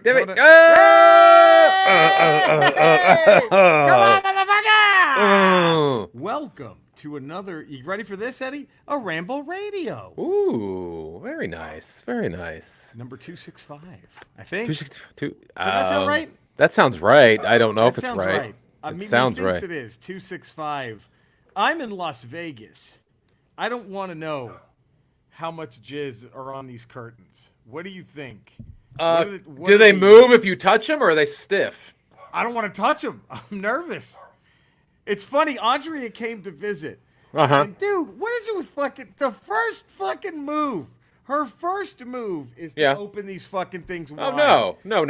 Damn it. Come Oh! on, motherfucker! Oh. Welcome to another. You ready for this, Eddie? A Ramble Radio. Ooh, very nice. Very nice. Number 265, I think. 262. Did that sound right? That sounds right. I don't know That if it's sounds right. It sounds thinks right. it is 265. I'm in Las Vegas. I don't want to know how much jizz are on these curtains. What do you think? What Do are they move if you touch them, or are they stiff? I don't want to touch them. I'm nervous. It's funny. Andrea came to visit. Uh-huh. And dude, what is it with fucking the first fucking move? Her first move is to open these fucking things wide. Oh, no.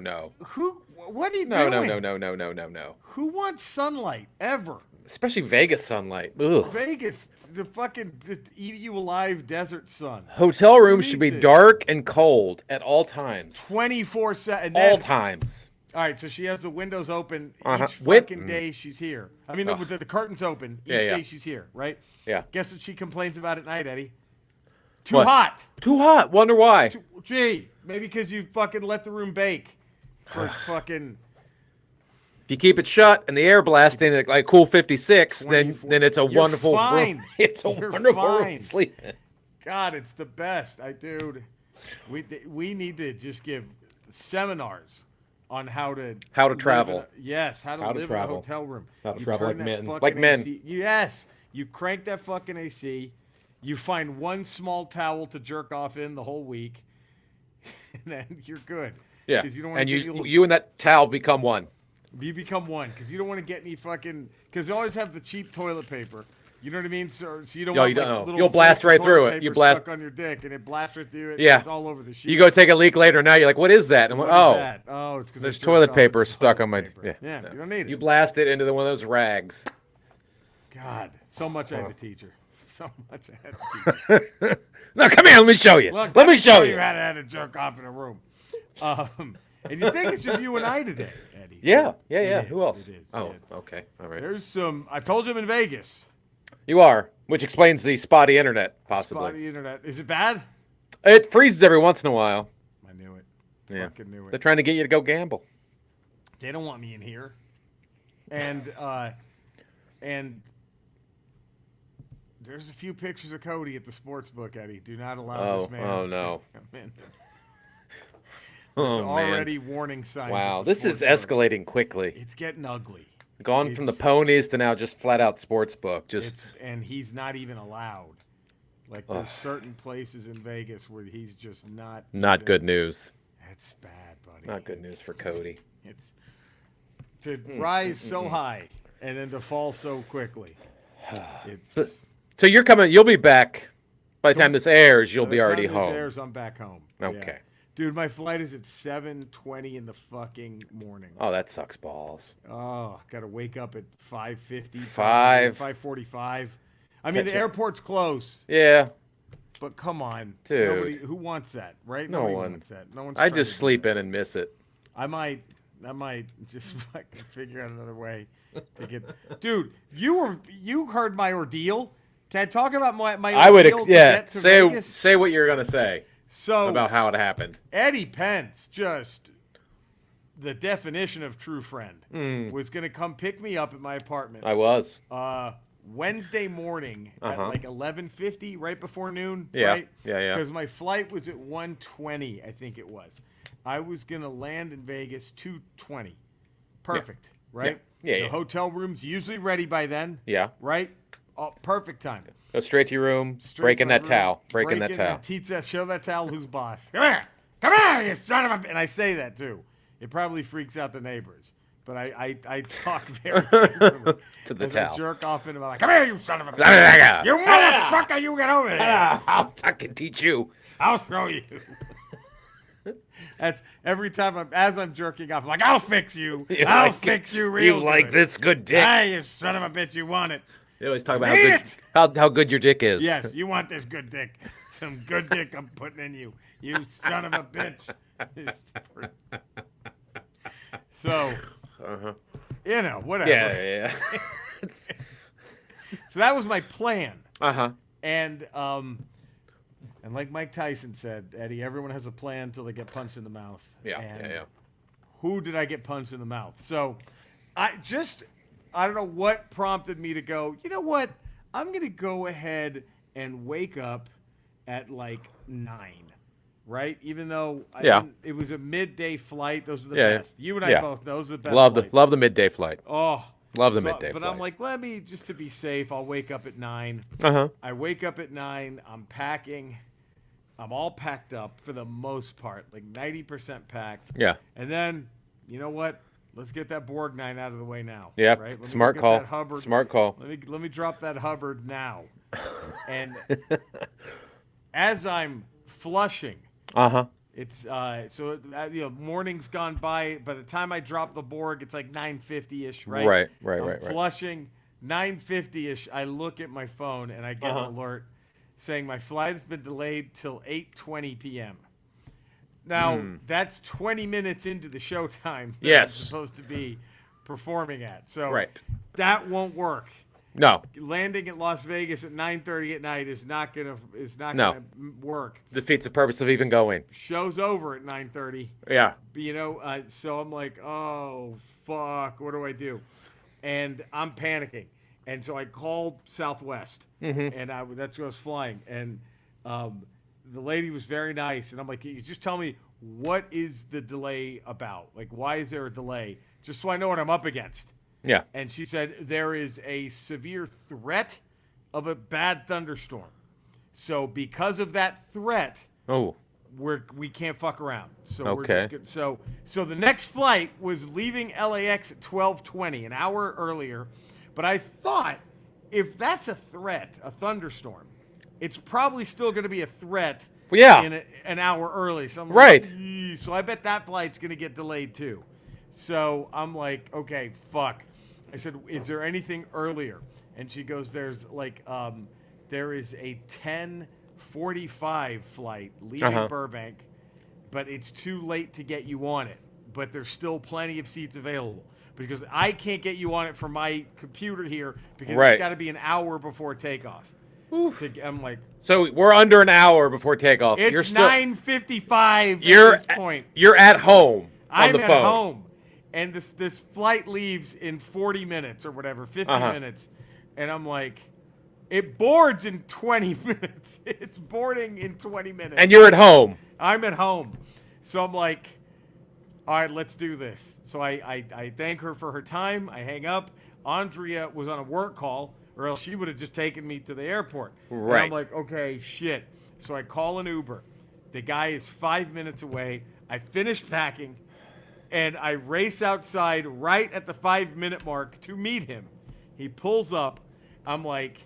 No. Who? What are you No. doing? Who wants sunlight ever? Especially Vegas sunlight. Ugh. Vegas, the fucking eat you alive desert sun. Hotel rooms should be needs it? dark and cold at all times. 24/7. All times. All right, so she has the windows open each Whip. fucking day she's here. I mean, the curtains open each day she's here, right? Yeah. Guess what she complains about at night, Eddie? Too What? hot. Too hot. Wonder why. Gee, maybe because you fucking let the room bake for fucking. If you keep it shut and the air blasting at like cool 56, then it's a You're wonderful fine. room. It's a You're wonderful room fine. to sleep in. God, it's the best. Dude, we need to just give seminars on how to travel. Yes, how to live travel. in a hotel room. How to You travel turn like that men. fucking Like men. AC. Yes, you crank that fucking AC. You find one small towel to jerk off in the whole week, and then you're good. Yeah, 'Cause you don't wanna and get you and that towel become one. You become one because you don't want to get any fucking. Because you always have the cheap toilet paper. You know what I mean? So you don't want you don't like, know. little You'll blast flakes of right through toilet it. You paper blast- stuck on your dick, and it blasts right through it. Yeah. It's all over the sheet. You go take a leak later. Now you're like, what is that? And What oh, is that? Oh, it's because there's toilet paper stuck on my. Yeah, no. you don't need it. You blast it into one of those rags. God, so much I had to teach her. So much I had to teach her. No, come here. Let me show you. Look, let me show you. how to jerk off in a room. And you think it's just you and I today, Eddie? Yeah. It is, Who else? It is. Oh, okay. All right. There's some. I told you I'm in Vegas. You are, which explains the spotty internet, possibly. Spotty internet. Is it bad? It freezes every once in a while. I knew it. Yeah. Fucking knew it. They're trying to get you to go gamble. They don't want me in here. And there's a few pictures of Cody at the sports book, Eddie. Do not allow this man no. to come in. Oh, There's man. already warning signs. Wow, at the this is sports book. escalating quickly. It's getting ugly. Gone from the ponies to now just flat out sports book. And he's not even allowed. Like there's certain places in Vegas where he's just not. Not good news. That's bad, buddy. Not good news for Cody. It's to rise so high and then to fall so quickly. It's So you're coming. You'll be back by the time this airs. You'll be already by the time home. This airs, I'm back home. Okay. Yeah. Dude, my flight is at 7:20 in the fucking morning. Oh, that sucks balls. Oh, got to wake up at 5:50. 5:45. I mean, the airport's close. Yeah. But come on, Dude. Nobody, who wants that, right? No Nobody one wants that. No one's. I trying just to do sleep that. in and miss it. I might just fucking figure out another way to get. Dude, you heard my ordeal. Can I talk about my ordeal? I would. To get to Vegas? Say what you're gonna say So about how it happened. Eddie Pence, just the definition of true friend, was going to come pick me up at my apartment. I was. Wednesday morning at like 11:50, right before noon. Yeah. Right? Yeah. Because my flight was at 1:20, I think it was. I was going to land in Vegas 2:20. Perfect, right? Yeah. The hotel room's usually ready by then. Yeah. Right? Oh, perfect time. Go straight to your room. Straight breaking to my that room, towel. Breaking that towel. Show that towel who's boss. Come here, you son of a. And I say that too. It probably freaks out the neighbors, but I talk very angrily To the as towel. I jerk off into my like, come here, you son of a. Yeah. You motherfucker, you get over here. I'll fucking teach you. I'll show you. That's every time as I'm jerking off, I'm like, I'll fix you. I'll fix you real You like good. this good dick. Hey, you son of a bitch, you want it. You always talk about Eat it. how good your dick is. Yes, you want this good dick. Some good dick I'm putting in you. You son of a bitch. So, you know, whatever. Yeah. So that was my plan. Uh-huh. And And like Mike Tyson said, Eddie, everyone has a plan until they get punched in the mouth. Yeah, and yeah. Who did I get punched in the mouth? So I don't know what prompted me to go, you know what? I'm going to go ahead and wake up at like 9, right? Even though it was a midday flight. Those are the best. You and I both know those are the best flights. Love the midday flight. Oh, love the midday but flight. I'm like, let me, just to be safe, I'll wake up at 9. Uh-huh. I wake up at 9. I'm packing. I'm all packed up for the most part, like 90% packed. Yeah. And then, you know what? Let's get that Borgnine out of the way now. Yeah. Right? Smart call. Smart call. Let me drop that Hubbard now. And as I'm flushing, it's morning's gone by. By the time I drop the Borg, it's like 9:50ish, right? Right. Flushing 9:50ish. I look at my phone and I get an alert saying my flight has been delayed till 8:20 p.m. Now, that's 20 minutes into the showtime that I'm supposed to be performing at. So that won't work. No. Landing at Las Vegas at 9:30 at night is not gonna work. Defeats the purpose of even going. Show's over at 9:30. Yeah. So I'm like, oh fuck, what do I do? And I'm panicking. And so I called Southwest, and that's who I was flying. And the lady was very nice, and I'm like, can you just tell me what is the delay about? Like, why is there a delay? Just so I know what I'm up against. Yeah. And she said there is a severe threat of a bad thunderstorm. So because of that threat, we can't fuck around. So we're just good. So the next flight was leaving LAX at 12:20, an hour earlier. But I thought, if that's a threat, a thunderstorm, it's probably still going to be a threat in an hour early. So I'm like, so I bet that flight's going to get delayed too. So I'm like, okay, fuck. I said, is there anything earlier? And she goes, there is a 10:45 flight leaving Burbank, but it's too late to get you on it. But there's still plenty of seats available. Because I can't get you on it from my computer here because it's got to be an hour before takeoff. I'm like, so we're under an hour before takeoff. It's 9:55 at this point. You're at home on the phone. I'm at home, and this flight leaves in 40 minutes or whatever, 50 minutes, and I'm like, it boards in 20 minutes. It's boarding in 20 minutes. And you're at home. I'm at home, so I'm like, all right, let's do this. So I thank her for her time. I hang up. Andrea was on a work call, or else she would have just taken me to the airport. Right. And I'm like, okay, shit. So I call an Uber. The guy is 5 minutes away. I finish packing, and I race outside right at the 5-minute mark to meet him. He pulls up. I'm like,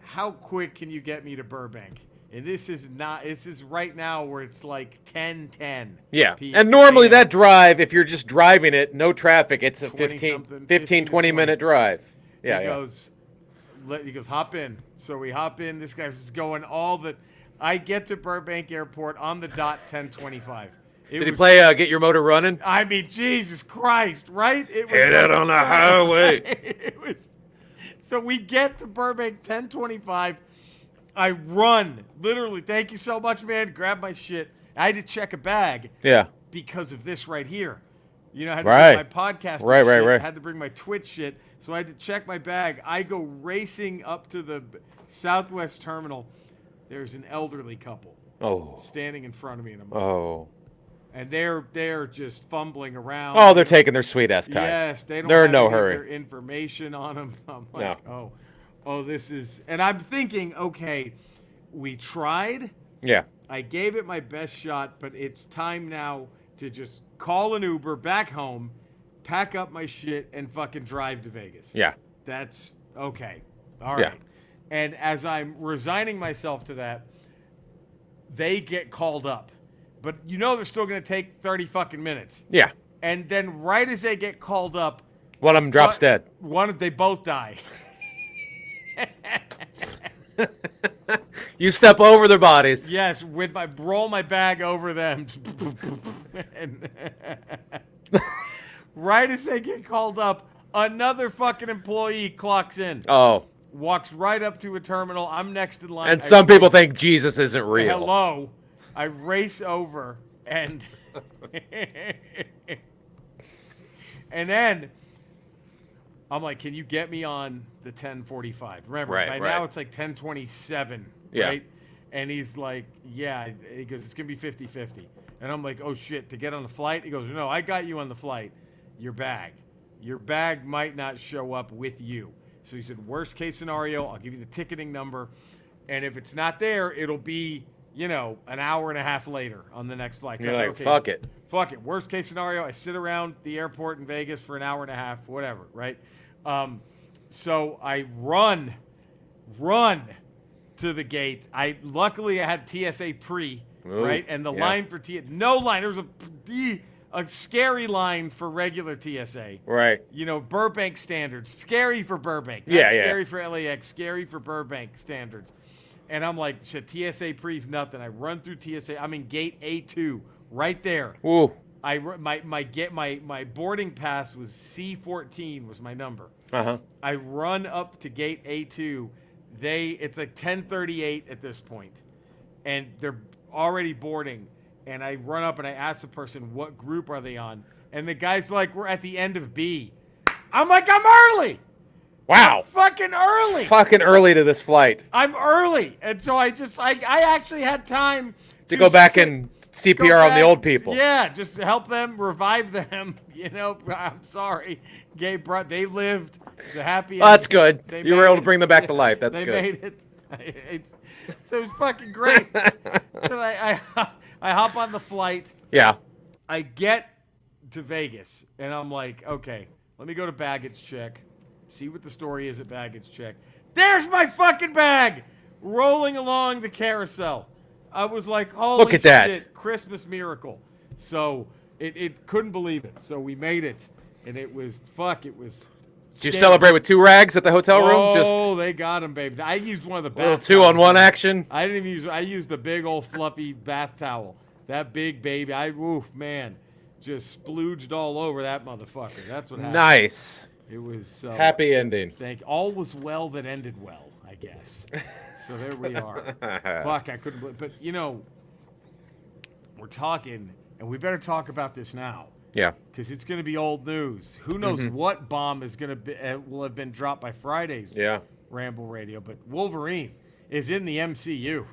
how quick can you get me to Burbank? And this is right now where it's like 10:10. Yeah. And normally that drive, if you're just driving it, no traffic, it's a 15, 20 minute drive. Yeah. He goes, hop in. So we hop in. This guy's going I get to Burbank Airport on the dot 10:25. Did he play Get Your Motor Running? I mean, Jesus Christ, right? It was Get out on the highway. So we get to Burbank 10:25. I run, literally. Thank you so much, man. Grab my shit. I had to check a bag. Yeah. Because of this right here. I had to bring my podcast shit. I had to bring my Twitch shit. So I had to check my bag. I go racing up to the Southwest terminal. There's an elderly couple standing in front of me, and I'm like, and they're just fumbling around. Oh, they're taking their sweet ass time. Yes, they're in no hurry. Their information on them. I'm like, this is, and I'm thinking, okay, we tried. Yeah. I gave it my best shot, but it's time now to just call an Uber back home, pack up my shit, and fucking drive to Vegas. Yeah. That's okay. All right. And as I'm resigning myself to that, they get called up. But they're still going to take 30 fucking minutes. Yeah. And then right as they get called up, one of them drops dead. They both die. You step over their bodies. Yes, roll my bag over them. And right as they get called up, another fucking employee clocks in. Oh. walks right up to a terminal. I'm next in line. And some people think Jesus isn't real. Hello. I race over and and then I'm like, can you get me on the 10:45? Remember, by now it's like 10:27, right? And he's like, yeah. He goes, it's going to be 50-50. And I'm like, oh, shit, to get on the flight? He goes, no, I got you on the flight. Your bag might not show up with you. So he said, worst case scenario, I'll give you the ticketing number. And if it's not there, it'll be, an hour and a half later on the next flight. You're like, okay, fuck it. Fuck it. Worst case scenario, I sit around the airport in Vegas for an hour and a half, whatever, right? So I run to the gate. Luckily I had TSA pre, right? And the line for no line. There was a scary line for regular TSA. Right. Burbank standards. Scary for Burbank. Not scary for LAX. Scary for Burbank standards. And I'm like, shit, TSA pre's nothing. I run through TSA. I'm in gate A2, right there. Ooh. My boarding pass was C14 was my number. Uh-huh. I run up to gate A2. It's like 10:38 at this point, and they're already boarding. And I run up and I ask the person, what group are they on? And the guy's like, we're at the end of B. I'm like, I'm early. Wow. I'm fucking early. Fucking early to this flight. I'm early. And so I actually had time to go back and CPR on the old people. Yeah, just to help them, revive them. I'm sorry. They lived. It's a happy ending. That's good. You were able to bring them back to life. That's good. They made it. So it was fucking great. So I hop on the flight. Yeah. I get to Vegas, and I'm like, okay, let me go to baggage check, see what the story is at baggage check. There's my fucking bag rolling along the carousel. I was like, holy Look at that. Christmas miracle. So it couldn't believe it. So we made it, and it was Did you celebrate with 2 rags at the hotel room? Oh, they got him, baby. I used one of the bath little 2-on-1 towels. action. I didn't even I used the big old fluffy bath towel. That big baby. Man, just splooged all over that motherfucker. That's what happened. Nice. It was happy ending. All was well that ended well, I guess. So there we are. Fuck, I couldn't believe. But we're talking, and we better talk about this now. Yeah. Because it's going to be old news. Who knows what bomb is going to be will have been dropped by Friday's Ramble Radio. But Wolverine is in the MCU.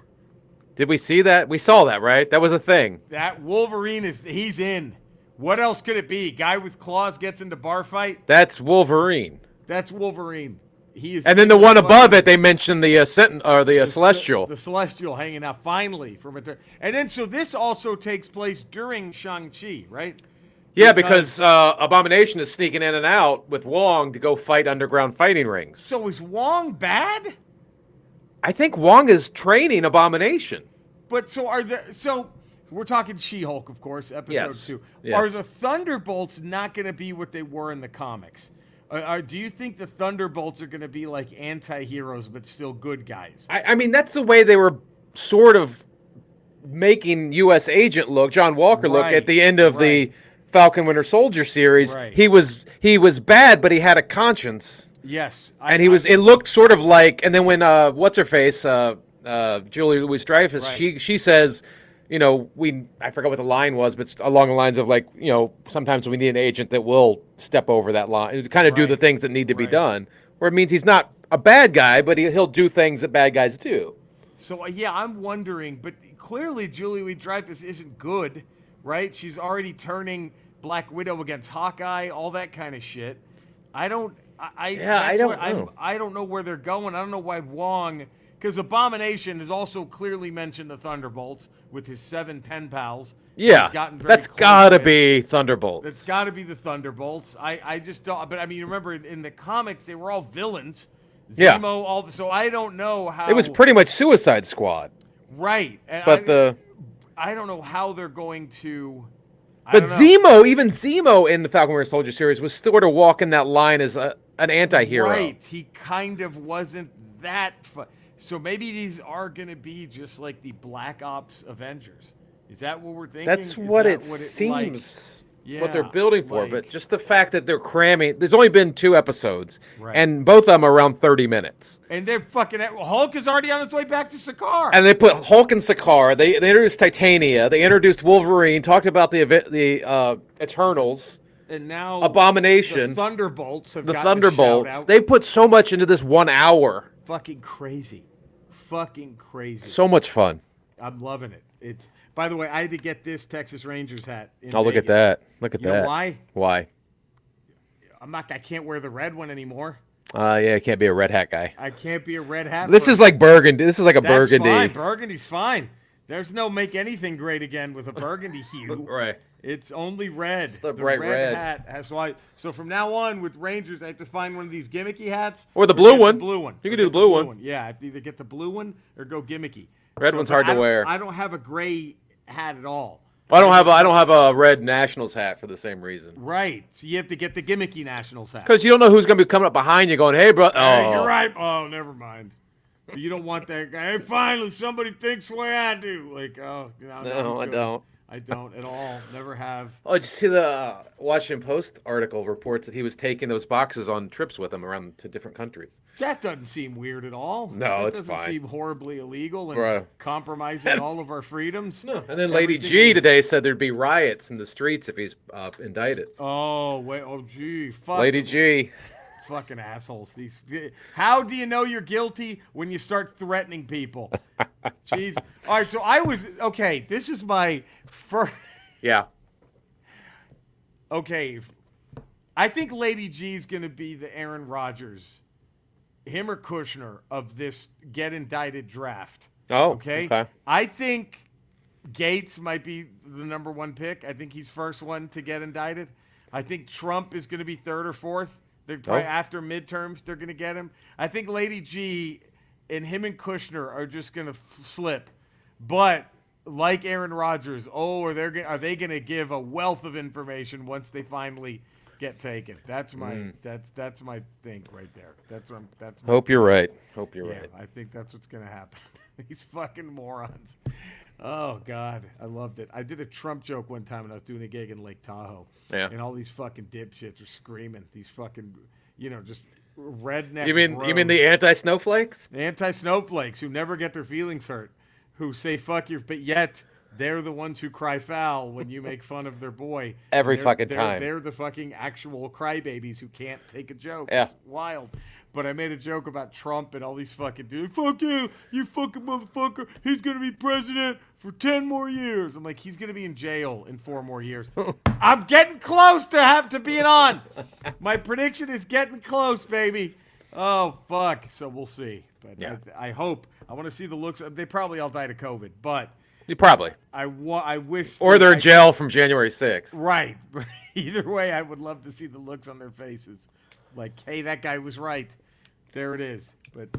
Did we see that? We saw that, right? That was a thing. That Wolverine he's in. What else could it be? Guy with claws gets into bar fight? That's Wolverine. That's Wolverine. He is. And then the one above it, they mentioned the Celestial. The Celestial hanging out finally from it. And then so this also takes place during Shang-Chi, right? Yeah, because Abomination is sneaking in and out with Wong to go fight underground fighting rings. So is Wong bad? I think Wong is training Abomination. But so we're talking She-Hulk, of course, episode 2. Yes. Are the Thunderbolts not going to be what they were in the comics? Do you think the Thunderbolts are going to be like anti-heroes but still good guys? I mean, that's the way they were sort of making U.S. Agent look, John Walker look, at the end of the Falcon Winter Soldier series. Right. He was bad, but he had a conscience. Yes. It looked sort of like, and then when what's her face, Julie Louis-Dreyfus, she says, I forgot what the line was, but along the lines of like, sometimes we need an agent that will step over that line, to kind of do the things that need to be done. Where it means he's not a bad guy, but he'll do things that bad guys do. So I'm wondering, but clearly Julie Louis-Dreyfus isn't good, right? She's already turning Black Widow against Hawkeye, all that kind of shit. I don't know where they're going. I don't know why Wong, because Abomination has also clearly mentioned the Thunderbolts with his 7 pen pals. Yeah, that's got to be Thunderbolts. That's got to be the Thunderbolts. I just don't. But I mean, remember in the comics they were all villains. Zemo, so I don't know how. It was pretty much Suicide Squad. Right. But I don't know how they're going to. But even Zemo in the Falcon Winter Soldier series was sort of walking that line as an anti-hero. Right. He kind of wasn't that. So maybe these are going to be just like the Black Ops Avengers. Is that what we're thinking? That's what it seems. what they're building for, but just the fact that they're cramming. There's only been 2 episodes, and both of them are around 30 minutes. And they're fucking. Hulk is already on its way back to Sakaar. And they put Hulk and Sakaar. They introduced Titania. They introduced Wolverine. Talked about the Eternals. And now Abomination. The Thunderbolts have the gotten Thunderbolts. A shout out. They put so much into this 1 hour. Fucking crazy. Fucking crazy. So much fun. I'm loving it. It's. By the way, I had to get this Texas Rangers hat. Oh, look at that! Look at that. You know why? Why? I can't wear the red one anymore. Yeah, I can't be a red hat guy. I can't be a red hat. This is like burgundy. This is like a burgundy. Fine. Burgundy's fine. There's no make anything great again with a burgundy hue. Right. It's only red. It's the bright red hat has so from now on with Rangers, I have to find one of these gimmicky hats or the blue one. The blue one. You can do the blue one. Yeah, I have to either get the blue one or go gimmicky. Red one's hard to wear. I don't have a gray hat at all. I don't have a red Nationals hat for the same reason. Right. So you have to get the gimmicky Nationals hat. Because you don't know who's going to be coming up behind you going, hey, bro. Hey, you're right. Oh, never mind. You don't want that guy. Hey, finally, somebody thinks the way I do. Like, oh, no, I don't. I don't at all. Never have. Oh, did you see the Washington Post article reports that he was taking those boxes on trips with him around to different countries? That doesn't seem weird at all. No, it's fine. That doesn't seem horribly illegal and compromising all of our freedoms. No. And then Lady G today said there'd be riots in the streets if he's indicted. Oh, wait. Oh, gee. Fuck. Lady G. Fucking assholes. How do you know you're guilty when you start threatening people? Jeez. All right, so this is my first. Yeah. Okay. I think Lady G is going to be the Aaron Rodgers, him or Kushner, of this get indicted draft. Oh, okay. I think Gates might be the number 1 pick. I think he's first one to get indicted. I think Trump is going to be 3rd or 4th. They're probably after midterms, they're going to get him. I think Lady G and him and Kushner are just going to slip. But like Aaron Rodgers, are they going to give a wealth of information once they finally get taken? That's my that's my thing right there. Hope you're right. Hope you're right. I think that's what's going to happen. These fucking morons. Oh, God. I loved it. I did a Trump joke one time when I was doing a gig in Lake Tahoe. Yeah. And all these fucking dipshits are screaming. These fucking, just redneck You mean the anti-snowflakes? Anti-snowflakes who never get their feelings hurt. Who say fuck you, but yet they're the ones who cry foul when you make fun of their boy. Every fucking time. They're the fucking actual crybabies who can't take a joke. Yeah. It's wild. But I made a joke about Trump and all these fucking dudes. Fuck you fucking motherfucker. He's going to be president for 10 more years. I'm like, he's going to be in jail in 4 more years. I'm getting close to being on. My prediction is getting close, baby. Oh, fuck. So we'll see. But yeah. I hope. I want to see the looks. They probably all died of COVID, but. You probably. I wish. Or they're in jail from January 6th. Right. Either way, I would love to see the looks on their faces. Like, hey, that guy was right. There it is. But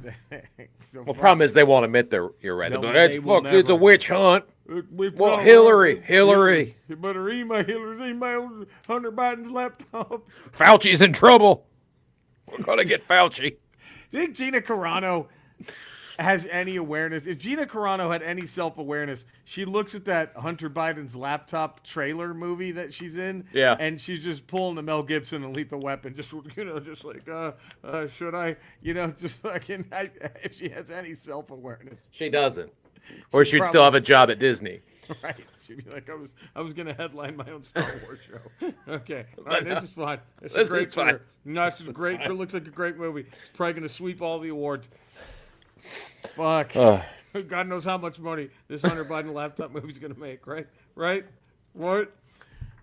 problem is they won't admit you're right. No, it's a witch hunt. Well, Hillary. You better email Hillary's email Hunter Biden's laptop. Fauci's in trouble. We're gonna get Fauci. Do you think Gina Carano has any awareness? If Gina Carano had any self-awareness, she looks at that Hunter Biden's laptop trailer movie that she's in, and she's just pulling the Mel Gibson and Lethal Weapon, just like, should I, just fucking, if she has any self-awareness. She doesn't. Or she'd still have a job at Disney. Right. She'd be like, I was going to headline my own Star Wars show. Okay. All right, this is fine. This is fine. No, this is great. It looks like a great movie. It's probably going to sweep all the awards. Fuck. God knows how much money this Hunter Biden laptop movie's going to make, right? Right? What?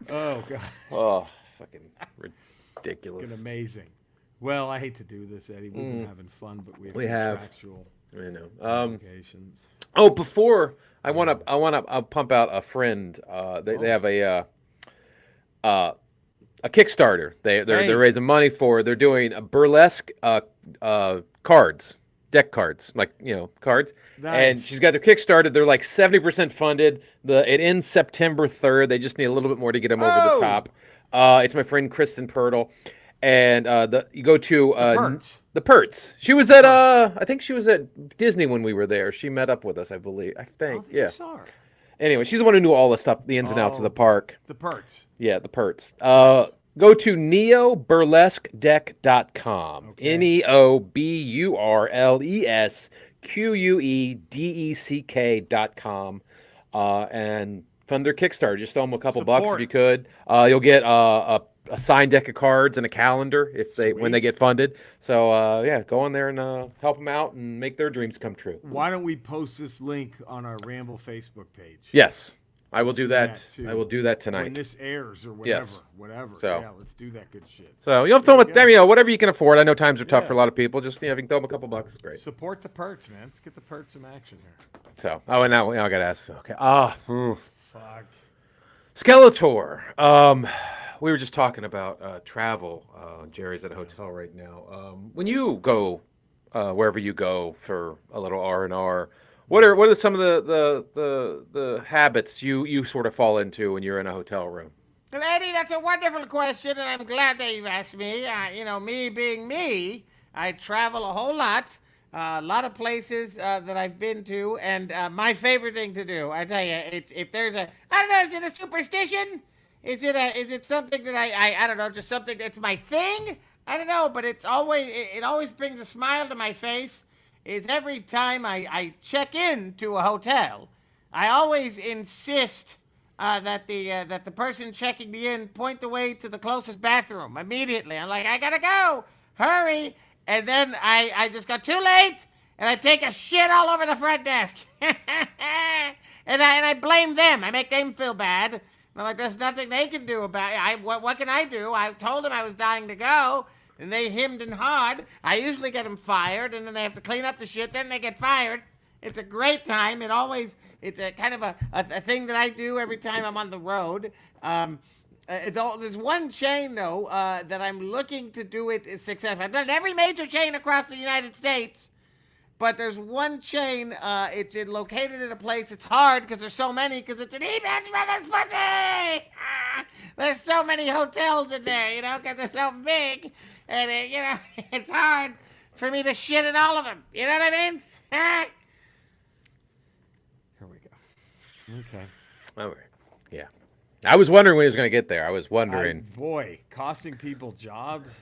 Oh, God. Oh, fucking ridiculous. Fucking amazing. Well, I hate to do this, Eddie. We've been having fun, but we have contractual obligations. Before I want to pump out a friend. They have a Kickstarter. They're raising money for. They're doing a burlesque cards. Deck cards, cards. Nice. And she's got their Kickstarter. They're like 70% funded. It ends September 3rd. They just need a little bit more to get them over the top. It's my friend Kristen Pirtle. And you go to the Perts. She was at I think she was at Disney when we were there. She met up with us, I believe. I think, yeah. Anyway, she's the one who knew all the stuff, the ins and outs of the park. The perts. Yeah, the perts. Go to neoburlesquedeck.com. Okay. neoburlesquedeck.com. And fund their Kickstarter. Just throw them a couple bucks if you could. You'll get a signed deck of cards and a calendar when they get funded. So yeah, go on there and help them out and make their dreams come true. Why don't we post this link on our Ramble Facebook page? Yes, I will do that. I will do that tonight when this airs or whatever. Yes. Whatever. So, yeah, let's do that good shit. So you'll throw them, whatever you can afford. I know times are tough for a lot of people. Just if you can throw them a couple bucks, great. Support the perts, man. Let's get the perts some action here. So and now I gotta ask. Okay. Fuck. Skeletor. We were just talking about travel. Jerry's at a hotel right now. When you go wherever you go for a little R&R, what are some of the habits you sort of fall into when you're in a hotel room? Well, Eddie, that's a wonderful question, and I'm glad that you've asked me. Me being me, I travel a whole lot. A lot of places that I've been to, and my favorite thing to do, I tell you, it's if there's I don't know, is it a superstition? Is it something that I don't know, just something that's my thing? I don't know, but it always brings a smile to my face. Is every time I check in to a hotel, I always insist that the person checking me in point the way to the closest bathroom immediately. I'm like, I gotta go, hurry. And then I just got too late, and I take a shit all over the front desk. and I blame them. I make them feel bad. And I'm like, there's nothing they can do about it. What can I do? I told them I was dying to go, and they hemmed and hawed. I usually get them fired, and then they have to clean up the shit. Then they get fired. It's a great time. It's a kind of a thing that I do every time I'm on the road. There's one chain, though, that I'm looking to do it successfully. I've done every major chain across the United States, but there's one chain, it's located in a place, it's hard because there's so many, because it's an Eban's Brothers pussy! There's so many hotels in there, because they're so big, and, it's hard for me to shit in all of them. You know what I mean? Here we go. Okay. All right. Yeah. I was wondering when he was going to get there. I was wondering. Boy, costing people jobs,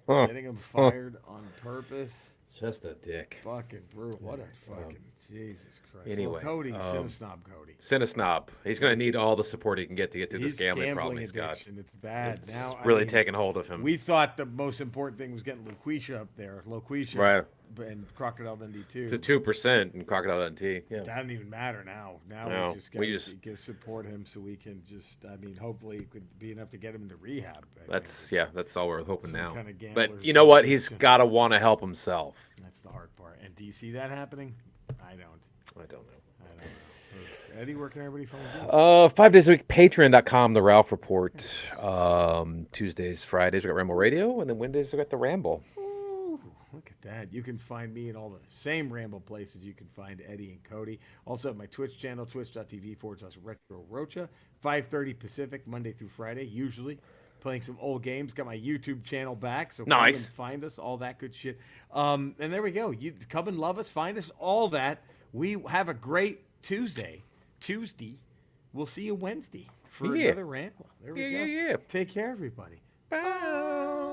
getting them fired on purpose. Just a dick. Fucking brutal. What a fucking Jesus Christ. Anyway, well, Cody, Cinesnob Cody. Cinesnob. He's going to need all the support he can get to this gambling problem he's got. It's bad. It's really taking hold of him. We thought the most important thing was getting Loquisha up there. Loquisha. Right. And Crocodile Dundee too. To 2% and Crocodile Dundee. Yeah. That doesn't even matter now. Now we just got to support him so we can hopefully it could be enough to get him to rehab. That's all we're hoping now. Kind of but you know what? He's got to want to help himself. That's the hard part. And do you see that happening? I don't know. Eddie, where can everybody find you? 5 days a week, patreon.com, The Ralph Report. Tuesdays, Fridays, we got Ramble Radio, and then Wednesdays, we got The Ramble. Look at that. You can find me in all the same Ramble places you can find Eddie and Cody. Also at my Twitch channel, twitch.tv/Retro Rocha, 5:30 Pacific, Monday through Friday, usually. Playing some old games. Got my YouTube channel back, so come and find us, all that good shit. And there we go. You come and love us, find us, all that. We have a great Tuesday. We'll see you Wednesday for another Ramble. There we go. Yeah. Take care, everybody. Bye.